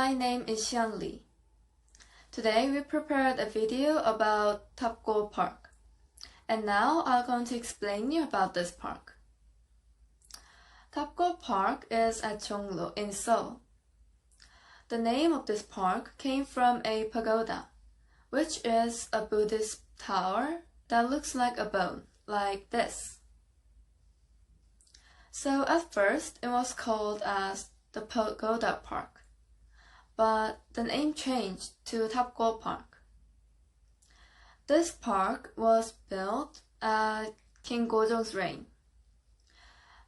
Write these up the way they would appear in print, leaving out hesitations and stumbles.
my name is Xian Li. Today we prepared a video about Tapgol Park, and now I'm going to explain you about this park. Tapgol Park is at Jonglo in Seoul. The name of this park came from a pagoda, which is a Buddhist tower that looks like a bone, like this. So at first it was called as the Pagoda Park, but the name changed to Tapgol Park. This park was built at King Gojong's reign.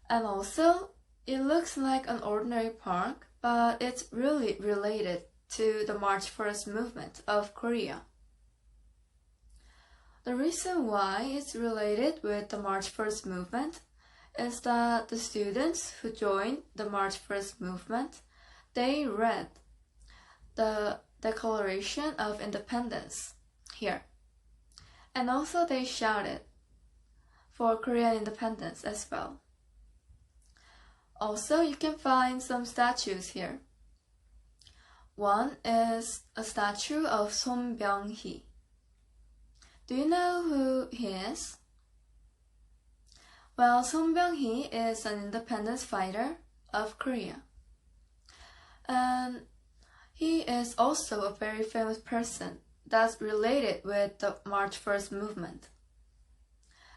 And also, it looks like an ordinary park, but it's really related to the March 1st movement of Korea. The reason why it's related with the March 1st movement is that the students who joined the March 1st movement, they read the Declaration of Independence here. And also they shouted for Korean independence as well. Also, you can find some statues here. One is a statue of Som Bianchi. Do you know who he is? Well, Som Bianchi is an independence fighter of Korea. And he is also a very famous person that's related with the March 1st movement.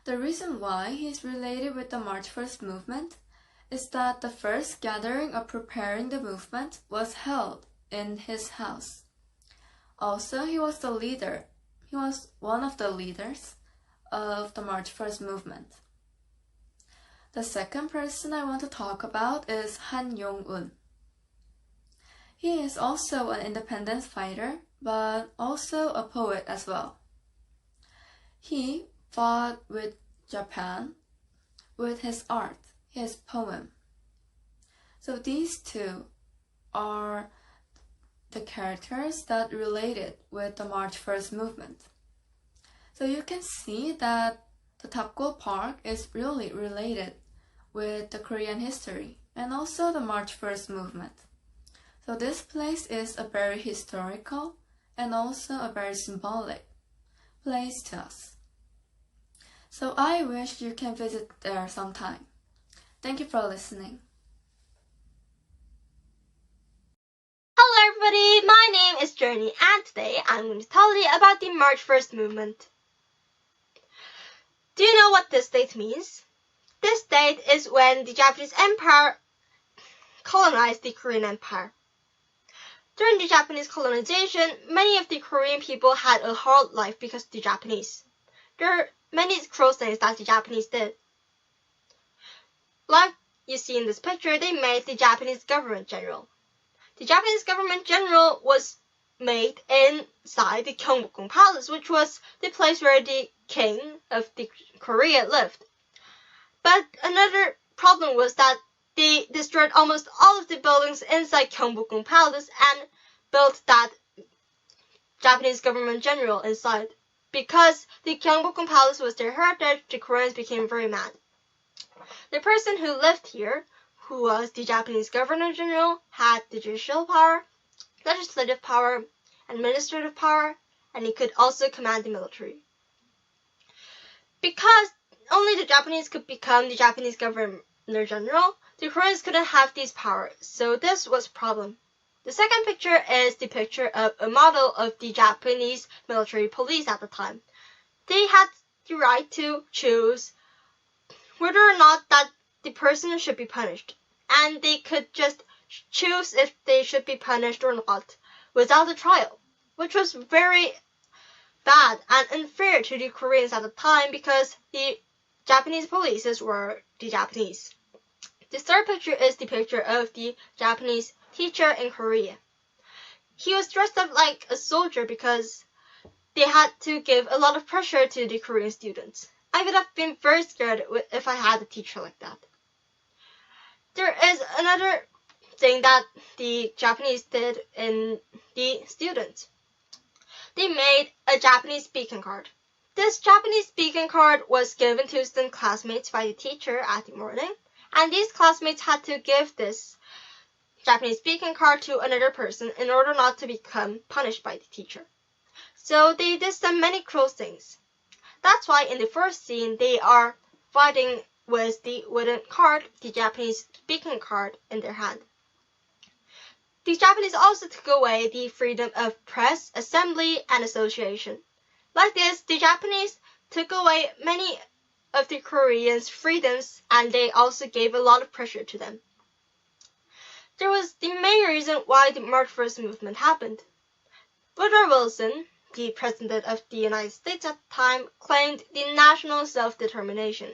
The reason why he's related with the March 1st movement is that the first gathering of preparing the movement was held in his house. Also, he was the leader. He was one of the leaders of the March 1st movement. The second person I want to talk about is Han Yong-un. He is also an independence fighter, but also a poet as well. He fought with Japan with his art, his poem. So these two are the characters that related with the March 1st movement. So you can see that the Tapgol Park is really related with the Korean history and also the March 1st movement. So this place is a very historical and also a very symbolic place to us. So I wish you can visit there sometime. Thank you for listening. Hello everybody, my name is Journey and today I'm going to tell you about the March 1st movement. Do you know what this date means? This date is when the Japanese Empire colonized the Korean Empire. During the Japanese colonization, many of the Korean people had a hard life because of the Japanese. There are many cruel things that the Japanese did. Like you see in this picture, they made the Japanese government general. The Japanese government general was made inside the Gyeongbokgung Palace, which was the place where the king of the Korea lived. But another problem was that they destroyed almost all of the buildings inside Gyeongbokgung Palace and built that Japanese government general inside. Because the Gyeongbokgung Palace was their heritage, the Koreans became very mad. The person who lived here, who was the Japanese governor general, had the judicial power, legislative power, administrative power, and he could also command the military. Because only the Japanese could become the Japanese governor general, the Koreans couldn't have these powers, so this was a problem. The second picture is the picture of a model of the Japanese military police at the time. They had the right to choose whether or not that the person should be punished, and they could just choose if they should be punished or not without a trial, which was very bad and unfair to the Koreans at the time because the Japanese police were the Japanese. The third picture is the picture of the Japanese teacher in Korea. He was dressed up like a soldier because they had to give a lot of pressure to the Korean students. I would have been very scared if I had a teacher like that. There is another thing that the Japanese did in the students. They made a Japanese speaking card. This Japanese speaking card was given to student classmates by the teacher at the morning, and these classmates had to give this Japanese-speaking card to another person in order not to become punished by the teacher. So they did some many cruel things. That's why in the first scene they are fighting with the wooden card, the Japanese-speaking card, in their hand. The Japanese also took away the freedom of press, assembly, and association. Like this, the Japanese took away many of the Koreans' freedoms, and they also gave a lot of pressure to them. There was the main reason why the March 1st movement happened. Woodrow Wilson, the President of the United States at the time, claimed the national self-determination.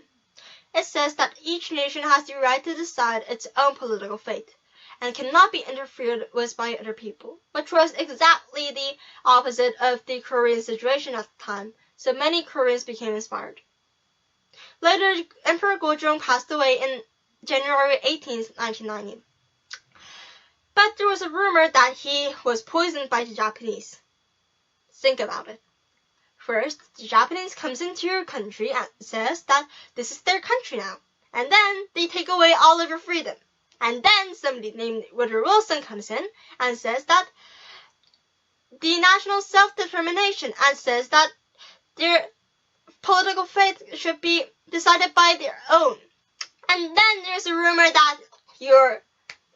It says that each nation has the right to decide its own political fate, and cannot be interfered with by other people, which was exactly the opposite of the Korean situation at the time, so many Koreans became inspired. Later, Emperor Gojong passed away in January 18, 1990. But there was a rumor that he was poisoned by the Japanese. Think about it. First, the Japanese comes into your country and says that this is their country now, and then they take away all of your freedom. And then somebody named Woodrow Wilson comes in and says that the national self-determination, and says that their political fate should be decided by their own. And then there's a rumor that your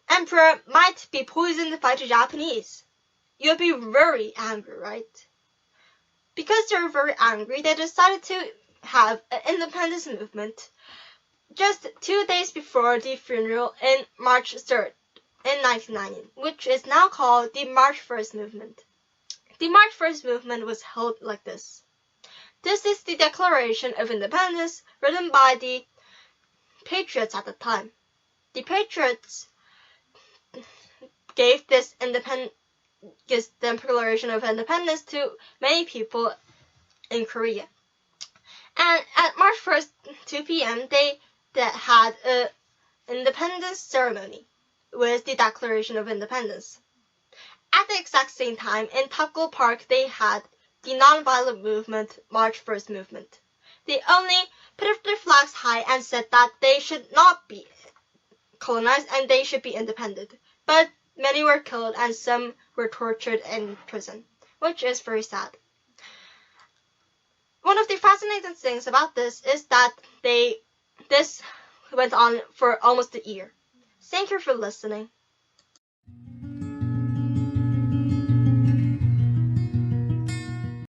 emperor might be poisoned by the Japanese. You'll be very angry, right? Because they're very angry, they decided to have an independence movement just 2 days before the funeral in March 3rd in 1990, which is now called the March 1st movement. The March 1st movement was held like this. This is the Declaration of Independence written by the Patriots at the time. The Patriots gave this Declaration of Independence to many people in Korea. And at March 1st, 2 p.m., they had an independence ceremony with the Declaration of Independence. At the exact same time, in Tapgol Park, they had the nonviolent movement, March 1st movement. They only put up their flags high and said that they should not be colonized and they should be independent. But many were killed and some were tortured in prison, which is very sad. One of the fascinating things about this is that this went on for almost a year. Thank you for listening.